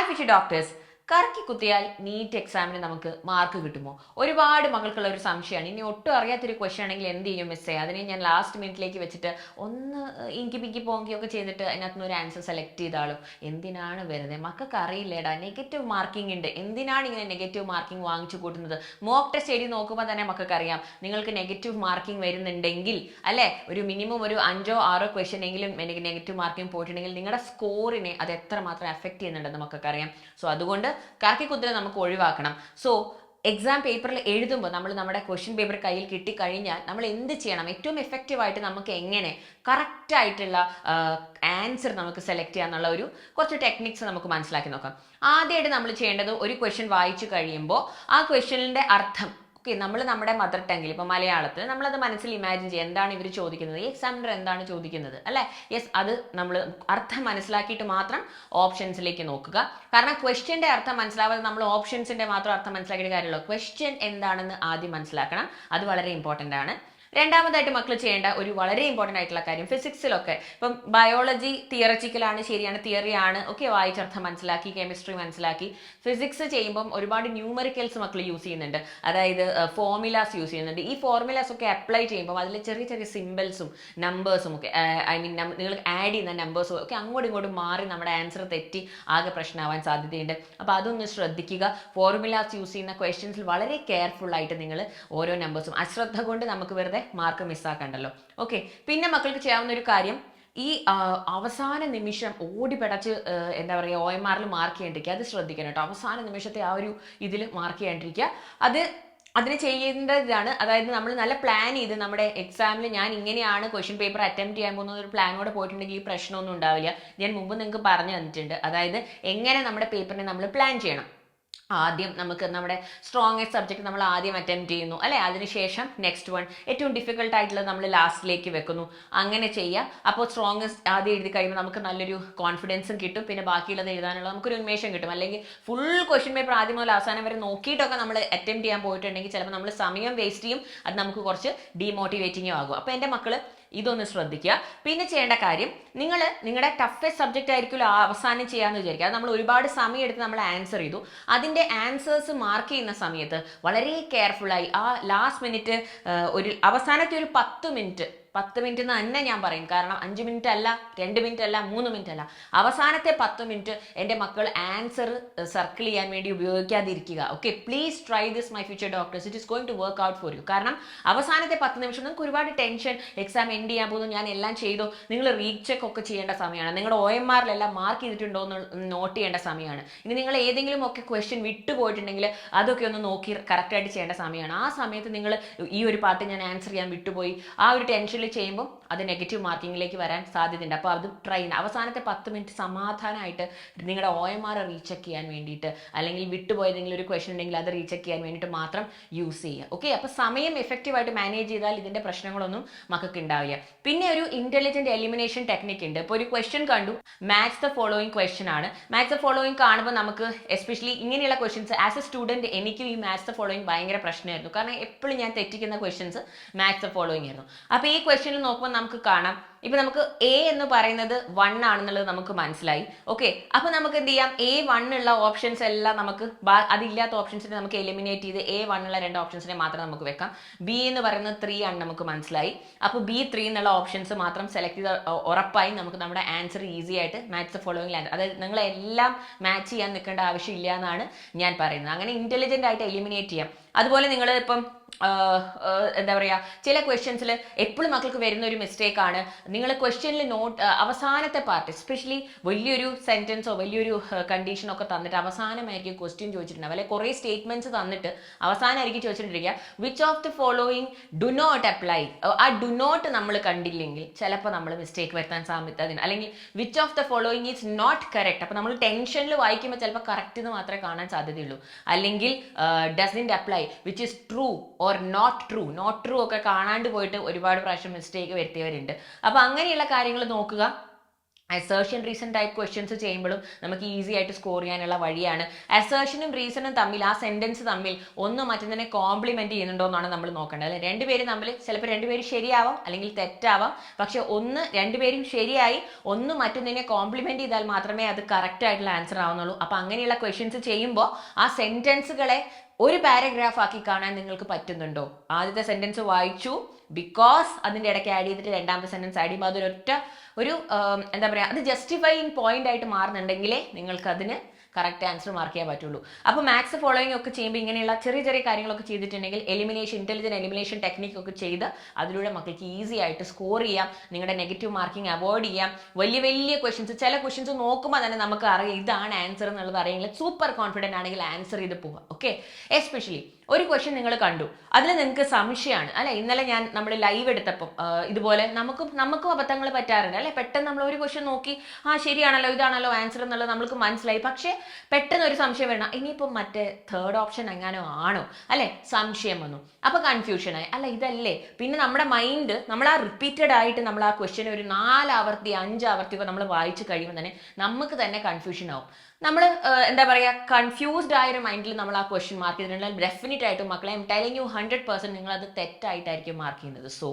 Hi fishy doctors. കറക്കി കുത്തിയാൽ NEET എക്സാമിന് നമുക്ക് മാർക്ക് കിട്ടുമോ? ഒരുപാട് മക്കൾക്കുള്ള ഒരു സംശയമാണ്. ഇനി ഒട്ടും അറിയാത്തൊരു ക്വസ്റ്റ്യൻ ആണെങ്കിൽ എന്ത് ചെയ്യും മിസ്സേ? അതിനെ ഞാൻ ലാസ്റ്റ് മിനിറ്റിലേക്ക് വെച്ചിട്ട് ഒന്ന് ഇങ്കി പിങ്കി പോങ്കിയൊക്കെ ചെയ്തിട്ട് അതിനകത്ത് നിന്ന് ഒരു ആൻസർ സെലക്ട് ചെയ്താലും എന്തിനാണ് വെറുതെ? മക്കൾക്ക് അറിയില്ലേടാ, നെഗറ്റീവ് മാർക്കിംഗ് ഉണ്ട്, എന്തിനാണ് ഇങ്ങനെ നെഗറ്റീവ് മാർക്കിംഗ് വാങ്ങിച്ചു കൂട്ടുന്നത്? മോക്ക് ടെസ്റ്റ് എഴുതി നോക്കുമ്പോൾ തന്നെ മക്കൾക്ക് അറിയാം നിങ്ങൾക്ക് നെഗറ്റീവ് മാർക്കിംഗ് വരുന്നുണ്ടെങ്കിൽ, അല്ലെ, ഒരു മിനിമം ഒരു 5-6 ക്വസ്റ്റ്യൻ എങ്കിലും നെഗറ്റീവ് മാർക്കിംഗ് പോയിട്ടുണ്ടെങ്കിൽ നിങ്ങളുടെ സ്കോറിനെ അത് എത്രമാത്രം എഫക്ട് ചെയ്യുന്നുണ്ടെന്ന് മക്കൾക്ക് അറിയാം. സോ അതുകൊണ്ട് കറക്കിക്കുത്തൽ നമുക്ക് ഒഴിവാക്കണം. സോ എക്സാം പേപ്പറിൽ എഴുതുമ്പോൾ നമ്മൾ നമ്മുടെ ക്വസ്റ്റ്യൻ പേപ്പർ കയ്യിൽ കിട്ടിക്കഴിഞ്ഞാൽ നമ്മൾ എന്ത് ചെയ്യണം? ഏറ്റവും എഫക്റ്റീവായിട്ട് നമുക്ക് എങ്ങനെ കറക്റ്റ് ആയിട്ടുള്ള ആൻസർ നമുക്ക് സെലക്ട് ചെയ്യാന്നുള്ള ഒരു കുറച്ച് ടെക്നിക്സ് നമുക്ക് മനസ്സിലാക്കി നോക്കാം. ആദ്യമായിട്ട് നമ്മൾ ചെയ്യേണ്ടത്, ഒരു ക്വസ്റ്റ്യൻ വായിച്ചു കഴിയുമ്പോൾ ആ ക്വസ്റ്റ്യനിന്റെ അർത്ഥം നമ്മൾ നമ്മുടെ മദർ ടങ്ങിൽ, ഇപ്പൊ മലയാളത്തിൽ നമ്മളത് മനസ്സിൽ ഇമാജിൻ ചെയ്യുക, എന്താണ് ഇവർ ചോദിക്കുന്നത്, ഈ എക്സാമിനർ എന്താണ് ചോദിക്കുന്നത്, അല്ലെ? യെസ്, അത് നമ്മൾ അർത്ഥം മനസ്സിലാക്കിയിട്ട് മാത്രം ഓപ്ഷൻസിലേക്ക് നോക്കുക. കാരണം ക്വസ്റ്റ്യന്റെ അർത്ഥം മനസ്സിലാവാതെ നമ്മൾ ഓപ്ഷൻസിന്റെ മാത്രം അർത്ഥം മനസ്സിലാക്കിയിട്ട് കാര്യമുള്ളൂ. ക്വസ്റ്റ്യൻ എന്താണെന്ന് ആദ്യം മനസ്സിലാക്കണം. അത് വളരെ ഇമ്പോർട്ടൻ്റ് ആണ്. രണ്ടാമതായിട്ട് മക്കൾ ചെയ്യേണ്ട ഒരു വളരെ ഇമ്പോർട്ടൻ്റ് ആയിട്ടുള്ള കാര്യം, ഫിസിക്സിലൊക്കെ ഇപ്പം ബയോളജി തിയററ്റിക്കലാണ്, ശരിയാണ്, തിയറിയാണ്, ഓക്കെ, വായിച്ചർത്ഥം മനസ്സിലാക്കി, കെമിസ്ട്രി മനസ്സിലാക്കി. ഫിസിക്സ് ചെയ്യുമ്പം ഒരുപാട് ന്യൂമറിക്കൽസ് മക്കൾ യൂസ് ചെയ്യുന്നുണ്ട്, അതായത് ഫോർമുലാസ് യൂസ് ചെയ്യുന്നുണ്ട്. ഈ ഫോർമുലാസ് ഒക്കെ അപ്ലൈ ചെയ്യുമ്പോൾ അതിൽ ചെറിയ ചെറിയ സിമ്പിൾസും നമ്പേഴ്സും ഒക്കെ, ഐ മീൻ നിങ്ങൾ ആഡ് ചെയ്യുന്ന നമ്പേഴ്സും ഒക്കെ അങ്ങോട്ടും ഇങ്ങോട്ടും മാറി നമ്മുടെ ആൻസർ തെറ്റി ആകെ പ്രശ്നമാവാൻ സാധ്യതയുണ്ട്. അപ്പോൾ അതൊന്ന് ശ്രദ്ധിക്കുക. ഫോർമുലാസ് യൂസ് ചെയ്യുന്ന ക്വസ്റ്റ്യൻസിൽ വളരെ കെയർഫുൾ ആയിട്ട് നിങ്ങൾ ഓരോ നമ്പേഴ്സും, അശ്രദ്ധ കൊണ്ട് നമുക്ക് വെറുതെ മാർക്ക് മിസ്സാക്കണ്ടല്ലോ. ഓക്കെ, പിന്നെ മക്കൾക്ക് ചെയ്യാവുന്ന ഒരു കാര്യം, ഈ അവസാന നിമിഷം ഓടി പടച്ച് എന്താ പറയുക, OMR മാർക്ക് ചെയ്യാണ്ടിരിക്കുക. അത് ശ്രദ്ധിക്കണം കേട്ടോ. അവസാന നിമിഷത്തെ ആ ഒരു ഇതിൽ മാർക്ക് ചെയ്യാണ്ടിരിക്കുക. അതിന് ചെയ്യേണ്ടതാണ്. അതായത് നമ്മൾ നല്ല പ്ലാൻ ചെയ്ത് നമ്മുടെ എക്സാമിൽ ഞാൻ ഇങ്ങനെയാണ് ക്വസ്റ്റ്യൻ പേപ്പർ അറ്റംപ്റ്റ് ചെയ്യാൻ പോകുന്ന ഒരു പ്ലാനോടെ പോയിട്ടുണ്ടെങ്കിൽ ഈ പ്രശ്നമൊന്നും ഉണ്ടാവില്ല. ഞാൻ മുമ്പ് നിങ്ങൾക്ക് പറഞ്ഞു തന്നിട്ടുണ്ട്, അതായത് എങ്ങനെ നമ്മുടെ പേപ്പറിനെ നമ്മൾ പ്ലാൻ ചെയ്യണം. ആദ്യം നമുക്ക് നമ്മുടെ സ്ട്രോങ്ങസ്റ്റ് സബ്ജക്ട് നമ്മൾ ആദ്യം അറ്റംപ്റ്റ് ചെയ്യുന്നു, അല്ലെ? അതിനുശേഷം നെക്സ്റ്റ് വൺ, ഏറ്റവും ഡിഫിക്കൽട്ട് ആയിട്ടുള്ളത് നമ്മൾ ലാസ്റ്റിലേക്ക് വെക്കുന്നു. അങ്ങനെ ചെയ്യുക. അപ്പോൾ സ്ട്രോങ്ങസ്റ്റ് ആദ്യം എഴുതി കഴിയുമ്പോൾ നമുക്ക് നല്ലൊരു കോൺഫിഡൻസും കിട്ടും, പിന്നെ ബാക്കിയുള്ളത് എഴുതാനുള്ള നമുക്കൊരു ഉന്മേഷം കിട്ടും. അല്ലെങ്കിൽ ഫുൾ ക്വസ്റ്റ്യൻ പേപ്പർ ആദ്യം മുതൽ അവസാനം വരെ നോക്കിയിട്ടൊക്കെ നമ്മൾ അറ്റംപ്റ്റ് ചെയ്യാൻ പോയിട്ടുണ്ടെങ്കിൽ ചിലപ്പോൾ നമ്മൾ സമയം വേസ്റ്റ് ചെയ്യും. അത് നമുക്ക് കുറച്ച് ഡീമോട്ടിവേറ്റിങ്ങും ആകും. അപ്പോൾ എൻ്റെ മക്കൾ ഇതൊന്ന് ശ്രദ്ധിക്കുക. പിന്നെ ചെയ്യേണ്ട കാര്യം, നിങ്ങൾ നിങ്ങളുടെ ടഫസ്റ്റ് സബ്ജക്റ്റ് ആയിരിക്കുമല്ലോ അവസാനം ചെയ്യാമെന്ന് വിചാരിക്കുക. അത് നമ്മൾ ഒരുപാട് സമയം എടുത്ത് നമ്മൾ ആൻസർ ചെയ്തു. അതിൻ്റെ ആൻസേഴ്സ് മാർക്ക് ചെയ്യുന്ന സമയത്ത് വളരെ കെയർഫുള്ളായി ആ ലാസ്റ്റ് മിനിറ്റ്, ഒരു അവസാനത്തെ ഒരു 10 മിനിറ്റ് എന്ന് തന്നെ ഞാൻ പറയും. കാരണം 5 മിനിറ്റ് അല്ല, 2 മിനിറ്റ് അല്ല, 3 മിനിറ്റ് അല്ല, അവസാനത്തെ 10 മിനിറ്റ് എൻ്റെ മക്കൾ ആൻസർ സർക്കിൾ ചെയ്യാൻ വേണ്ടി ഉപയോഗിക്കാതിരിക്കുക. Okay, please try this my future doctors, it is going to work out for you. കാരണം അവസാനത്തെ 10 നിമിഷം നിങ്ങൾക്ക് ഒരുപാട് ടെൻഷൻ, എക്സാം എൻഡ് ചെയ്യാൻ പോകുന്നു, ഞാൻ എല്ലാം ചെയ്തു, നിങ്ങൾ റീചെക്ക് ഒക്കെ ചെയ്യേണ്ട സമയമാണ്. നിങ്ങളുടെ OMRലെല്ലാം മാർക്ക് ചെയ്തിട്ടുണ്ടോ എന്ന് നോട്ട് ചെയ്യേണ്ട സമയമാണ്. ഇനി നിങ്ങൾ ഏതെങ്കിലും ഒക്കെ ക്വസ്റ്റ്യൻ വിട്ടുപോയിട്ടുണ്ടെങ്കിൽ അതൊക്കെ ഒന്ന് നോക്കി കറക്റ്റായിട്ട് ചെയ്യേണ്ട സമയമാണ്. ആ സമയത്ത് നിങ്ങൾ ഈ ഒരു പാർട്ട് ഞാൻ ആൻസർ ചെയ്യാൻ വിട്ടുപോയി, ആ ഒരു ടെൻഷൻ ചെയ്യുമ്പോൾ അത് നെഗറ്റീവ് മാർക്കിങ്ങിലേക്ക് വരാൻ സാധ്യതയുണ്ട്. അപ്പോൾ അത് ട്രൈ ചെയ്യണം. അവസാനത്തെ 10 മിനിറ്റ് സമാധാനമായിട്ട് നിങ്ങളുടെ OMR റീചെക്ക് ചെയ്യാൻ വേണ്ടിയിട്ട്, അല്ലെങ്കിൽ വിട്ടുപോയതെങ്കിലും ഒരു ക്വസ്റ്റൻ ഉണ്ടെങ്കിൽ അത് റീചെക്ക് ചെയ്യാൻ വേണ്ടിയിട്ട് മാത്രം യൂസ് ചെയ്യുക. ഓക്കെ, അപ്പോൾ സമയം എഫക്റ്റീവായിട്ട് മാനേജ് ചെയ്താൽ ഇതിൻ്റെ പ്രശ്നങ്ങളൊന്നും മക്കൾക്ക് ഉണ്ടാവില്ല. പിന്നെ ഒരു ഇന്റലിജന്റ് എലിമിനേഷൻ ടെക്നിക് ഉണ്ട്. ഇപ്പോൾ ഒരു ക്വസ്റ്റ്യൻ കണ്ടു, മാച്ച് ദ ഫോളോയിങ് ക്വസ്റ്റ്യൻ ആണ്. മാച്ച് ദ ഫോളോയിങ് കാണുമ്പോൾ നമുക്ക് എസ്പെഷ്യലി ഇങ്ങനെയുള്ള ക്വസ്റ്റ്യൻസ്, ആസ് എ സ്റ്റുഡൻറ്റ് എനിക്കും ഈ മാച്ച് ദ ഫോളോയിങ് ഭയങ്കര പ്രശ്നമായിരുന്നു. കാരണം എപ്പോഴും ഞാൻ തെറ്റിക്കുന്ന ക്വസ്റ്റ്യൻസ് മാച്ച് ദ ഫോളോയിങ് ആയിരുന്നു. അപ്പോൾ ഈ ക്വസ്റ്റ്യനിൽ നോക്കുമ്പോൾ നമുക്ക് കാണാം, ഇപ്പൊ നമുക്ക് A എന്ന് പറയുന്നത് 1 ആണെന്നുള്ളത് നമുക്ക് മനസ്സിലായി. ഓക്കെ, അപ്പൊ നമുക്ക് എന്ത് ചെയ്യാം, A1 ഉള്ള ഓപ്ഷൻസ് എല്ലാം നമുക്ക്, അതില്ലാത്ത ഓപ്ഷൻസിനെ നമുക്ക് എലിമിനേറ്റ് ചെയ്ത് A1 ഉള്ള 2 ഓപ്ഷൻസിനെ മാത്രം നമുക്ക് വെക്കാം. B എന്ന് പറയുന്നത് 3 ആണ് നമുക്ക് മനസ്സിലായി. അപ്പോൾ B3 എന്നുള്ള ഓപ്ഷൻസ് മാത്രം സെലക്ട് ചെയ്ത് ഉറപ്പായി നമുക്ക് നമ്മുടെ ആൻസർ ഈസി ആയിട്ട് മാച്ച് ദ ഫോളോയിങ് ആൻസർ, അതായത് നിങ്ങളെല്ലാം മാച്ച് ചെയ്യാൻ നിൽക്കേണ്ട ആവശ്യമില്ല എന്നാണ് ഞാൻ പറയുന്നത്. അങ്ങനെ ഇന്റലിജന്റ് ആയിട്ട് എലിമിനേറ്റ് ചെയ്യാം. അതുപോലെ നിങ്ങൾ ഇപ്പം എന്താ പറയുക, ചില ക്വസ്റ്റ്യൻസിൽ എപ്പോഴും മക്കൾക്ക് വരുന്ന ഒരു മിസ്റ്റേക്ക് ആണ്, നിങ്ങൾ ക്വസ്റ്റ്യനിൽ അവസാനത്തെ പാർട്ട്, എസ്പെഷ്യലി വലിയൊരു സെന്റൻസോ വലിയൊരു കണ്ടീഷനോ ഒക്കെ തന്നിട്ട് അവസാനമായിരിക്കും ക്വസ്റ്റ്യൻ ചോദിച്ചിട്ടുണ്ടാവും, അല്ലെങ്കിൽ കുറേ സ്റ്റേറ്റ്മെന്റ്സ് തന്നിട്ട് അവസാനമായിരിക്കും ചോദിച്ചിട്ടിരിക്കുക which of the following do not apply. ആ ഡു നോട്ട് നമ്മൾ കണ്ടില്ലെങ്കിൽ ചിലപ്പോൾ നമ്മൾ മിസ്റ്റേക്ക് വരുത്താൻ സാധ്യത, അല്ലെങ്കിൽ which of the following is not correct. അപ്പോൾ നമ്മൾ ടെൻഷനിൽ വായിക്കുമ്പോൾ ചിലപ്പോൾ കറക്റ്റ് എന്ന് മാത്രമേ കാണാൻ സാധ്യതയുള്ളൂ. അല്ലെങ്കിൽ doesn't apply, which is true or not true ഒക്കെ കാണാണ്ട് പോയിട്ട് ഒരുപാട് പ്രാവശ്യം മിസ്റ്റേക്ക് വരുത്തിയവരുണ്ട്. അപ്പോൾ അങ്ങനെയുള്ള കാര്യങ്ങൾ നോക്കുക. അസേർഷൻ റീസൺ ടൈപ്പ് ക്വസ്റ്റ്യൻസ് ചെയ്യുമ്പോഴും നമുക്ക് ഈസി ആയിട്ട് സ്കോർ ചെയ്യാനുള്ള വഴിയാണ്. അസേർഷനും റീസണും തമ്മിൽ, ആ സെന്റൻസ് തമ്മിൽ ഒന്ന് മറ്റൊന്നിനെ കോംപ്ലിമെന്റ് ചെയ്യുന്നുണ്ടോ എന്നാണ് നമ്മൾ നോക്കേണ്ടത്. അല്ലെ, രണ്ടുപേരും തമ്മിൽ ചിലപ്പോൾ രണ്ടുപേരും ശരിയാവാം അല്ലെങ്കിൽ തെറ്റാവാം. പക്ഷെ രണ്ടുപേരും ശരിയായി ഒന്ന് മറ്റൊന്നിനെ കോംപ്ലിമെന്റ് ചെയ്താൽ മാത്രമേ അത് കറക്റ്റ് ആയിട്ടുള്ള ആൻസർ ആവുന്നുള്ളൂ. അപ്പൊ അങ്ങനെയുള്ള ക്വസ്റ്റ്യൻസ് ചെയ്യുമ്പോൾ ആ സെന്റൻസുകളെ ഒരു പാരഗ്രാഫ് ആക്കി കാണാൻ നിങ്ങൾക്ക് പറ്റുന്നുണ്ടോ? ആദ്യത്തെ സെന്റൻസ് വായിച്ചു, ബിക്കോസ് അതിന്റെ ഇടയ്ക്ക് ആഡ് ചെയ്തിട്ട് രണ്ടാമത്തെ സെന്റൻസ് ആഡ് ചെയ്യുമ്പോൾ അതൊരൊറ്റ എന്താ പറയുക, അത് ജസ്റ്റിഫൈയിങ് പോയിന്റ് ആയിട്ട് മാറുന്നുണ്ടെങ്കിലേ നിങ്ങൾക്ക് അതിന് കറക്റ്റ് ആൻസർ മാർക്ക് ചെയ്യാൻ പറ്റുള്ളൂ. അപ്പോൾ മാത്സ് ഫോളോയിങ് ഒക്കെ ചെയ്യുമ്പോൾ ഇങ്ങനെയുള്ള ചെറിയ ചെറിയ കാര്യങ്ങളൊക്കെ ചെയ്തിട്ടുണ്ടെങ്കിൽ ഇന്റലിജന്റ് എലിമിനേഷൻ ടെക്നിക് ഒക്കെ ചെയ്ത് അതിലൂടെ മക്കൾക്ക് ഈസി ആയിട്ട് സ്കോർ ചെയ്യാം. നിങ്ങളുടെ നെഗറ്റീവ് മാർക്കിംഗ് അവോയ്ഡ് ചെയ്യാം. വലിയ വലിയ ക്വസ്റ്റ്യൻസ്, ചില ക്വസ്റ്റ്യൻസ് നോക്കുമ്പോൾ തന്നെ നമുക്ക് അറിയാം ഇതാണ് ആൻസർ എന്നുള്ളത് അറിയെങ്കിൽ സൂപ്പർ കോൺഫിഡന്റ് ആണെങ്കിൽ ആൻസർ ചെയ്ത് പോവാം. ഓക്കെ, എസ്പെഷ്യലി ഒരു ക്വസ്റ്റ്യൻ നിങ്ങൾ കണ്ടു, അതിൽ നിങ്ങൾക്ക് സംശയമാണ് അല്ലെ. ഇന്നലെ നമ്മൾ ലൈവ് എടുത്തപ്പം ഇതുപോലെ നമുക്കും അബദ്ധങ്ങൾ പറ്റാറുണ്ട് അല്ലെ. പെട്ടെന്ന് നമ്മൾ ഒരു ക്വസ്റ്റ്യൻ നോക്കി ശരിയാണല്ലോ, ഇതാണല്ലോ ആൻസർ എന്നുള്ളത് നമ്മൾക്ക് മനസ്സിലായി. പക്ഷേ പെട്ടെന്ന് ഒരു സംശയം വേണം, ഇനിയിപ്പം മറ്റേ തേർഡ് ഓപ്ഷൻ എങ്ങാനോ ആണോ അല്ലെ, സംശയം വന്നു. അപ്പൊ കൺഫ്യൂഷനായി, അല്ല ഇതല്ലേ. പിന്നെ നമ്മുടെ മൈൻഡ് നമ്മൾ റിപ്പീറ്റഡ് ആയിട്ട് നമ്മൾ ആ ക്വസ്റ്റ്യൻ ഒരു 4 ആവർത്തി 5 ആവർത്തി ഒക്കെ നമ്മൾ വായിച്ചു കഴിയുമ്പോൾ തന്നെ നമുക്ക് തന്നെ കൺഫ്യൂഷൻ ആവും. നമ്മൾ എന്താ പറയുക, കൺഫ്യൂസ്ഡ് ആയ ഒരു മൈൻഡിൽ നമ്മൾ ആ ക്വസ്റ്റ്യൻ മാർക്ക് ചെയ്തിട്ടുണ്ടെങ്കിൽ ഡെഫിനറ്റ് ആയിട്ടും മക്കളെ ടെലിങ് യു 100% നിങ്ങൾ അത് തെറ്റായിട്ടായിരിക്കും മാർക്ക് ചെയ്യുന്നത്. സോ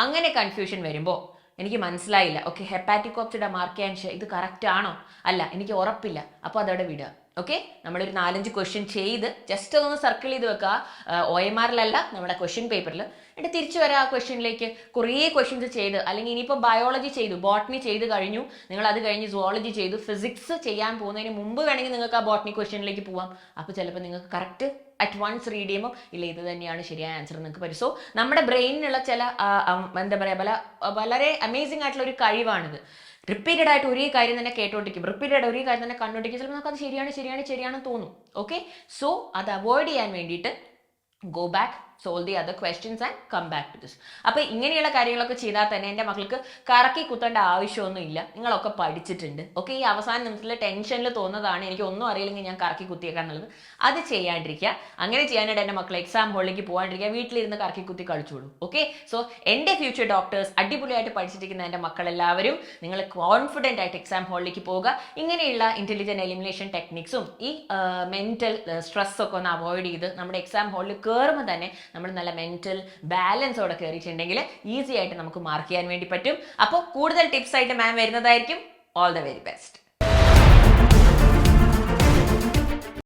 അങ്ങനെ കൺഫ്യൂഷൻ വരുമ്പോൾ എനിക്ക് മനസ്സിലായില്ല, ഓക്കെ ഹെപ്പാറ്റിക്കോപ്സിയുടെ മാർക്ക് ചെയ്യാൻ ഇത് കറക്റ്റ് ആണോ, അല്ല എനിക്ക് ഉറപ്പില്ല, അപ്പോൾ അതവിടെ വിടുക. ഓക്കെ, നമ്മളൊരു 4-5 ക്വസ്റ്റ്യൻ ചെയ്ത് ജസ്റ്റ് അതൊന്ന് സർക്കിൾ ചെയ്ത് വെക്കുക, OMRലല്ല നമ്മുടെ ക്വസ്റ്റ്യൻ പേപ്പറിൽ. എന്നിട്ട് തിരിച്ചു വരാം ആ ക്വസ്റ്റ്യനിലേക്ക്. കുറേ ക്വസ്റ്റ്യൻസ് ചെയ്ത്, അല്ലെങ്കിൽ ഇനിയിപ്പോൾ ബയോളജി ചെയ്തു, ബോട്ടണി ചെയ്ത് കഴിഞ്ഞു, നിങ്ങൾ അത് കഴിഞ്ഞ് സുവോളജി ചെയ്തു, ഫിസിക്സ് ചെയ്യാൻ പോകുന്നതിന് മുമ്പ് വേണമെങ്കിൽ നിങ്ങൾക്ക് ആ ബോട്ടണി ക്വസ്റ്റ്യനിലേക്ക് പോവാം. അപ്പോൾ ചിലപ്പോൾ നിങ്ങൾക്ക് കറക്റ്റ് അറ്റ് വൺസ് റീഡ് ചെയ്യുമ്പോൾ ഇല്ല ഇത് തന്നെയാണ് ശരിയായ ആൻസർ നിങ്ങൾക്ക് പറ്റും. സോ നമ്മുടെ ബ്രെയിനിനുള്ള ചില എന്താ പറയുക വളരെ അമേസിംഗ് ആയിട്ടുള്ള ഒരു കഴിവാണിത്. റിപ്പീറ്റഡ് ആയിട്ട് ഒരേ കാര്യം തന്നെ കേട്ടോണ്ടിരിക്കും, റിപ്പീറ്റഡ് ആയിട്ട് ഒരേ കാര്യം തന്നെ കണ്ടോണ്ടിരിക്കും, ചിലപ്പോൾ നമുക്ക് അത് ശരിയാണെന്ന് തോന്നും. ഓക്കെ, സോ അത് അവോയ്ഡ് ചെയ്യാൻ വേണ്ടിയിട്ട് go back, solve the other questions and come back to this. അപ്പോൾ ഇങ്ങനെയുള്ള കാര്യങ്ങളൊക്കെ ചെയ്താൽ തന്നെ എൻ്റെ മക്കൾക്ക് കറക്കി കുത്തേണ്ട ആവശ്യമൊന്നും ഇല്ല. നിങ്ങളൊക്കെ പഠിച്ചിട്ടുണ്ട്. ഓക്കെ, ഈ അവസാന നിമിഷത്തിൽ ടെൻഷനിൽ തോന്നുന്നതാണ് എനിക്ക് ഒന്നും അറിയില്ലെങ്കിൽ ഞാൻ കറക്കി കുത്തിയേക്കാം എന്നുള്ളത്. അത് ചെയ്യാണ്ടിരിക്കുക. അങ്ങനെ ചെയ്യാനായിട്ട് എൻ്റെ മക്കൾ എക്സാം ഹോളിലേക്ക് പോകാണ്ടിരിക്കുക, വീട്ടിലിരുന്ന് കറക്കി കുത്തി കളിച്ചോളൂ. ഓക്കെ, സോ എൻ്റെ ഫ്യൂച്ചർ ഡോക്ടേഴ്സ് അടിപൊളിയായിട്ട് പഠിച്ചിരിക്കുന്ന എൻ്റെ മക്കളെല്ലാവരും നിങ്ങൾ കോൺഫിഡൻ്റ് ആയിട്ട് എക്സാം ഹോളിലേക്ക് പോവുക. ഇങ്ങനെയുള്ള ഇന്റലിജന്റ് എലിമിനേഷൻ ടെക്നിക്സും ഈ മെന്റൽ സ്ട്രെസ്സൊക്കെ ഒന്ന് അവോയ്ഡ് ചെയ്ത് നമ്മുടെ എക്സാം ഹോളിൽ കയറുമ്പോൾ തന്നെ നമ്മൾ നല്ല മെന്റൽ ബാലൻസോടെ കയറിയിട്ടുണ്ടെങ്കിൽ ഈസി ആയിട്ട് നമുക്ക് മാർക്ക് ചെയ്യാൻ വേണ്ടി പറ്റും. അപ്പോൾ കൂടുതൽ ടിപ്സ് ആയിട്ട് മാം വരുന്നതായിരിക്കും. All the very best.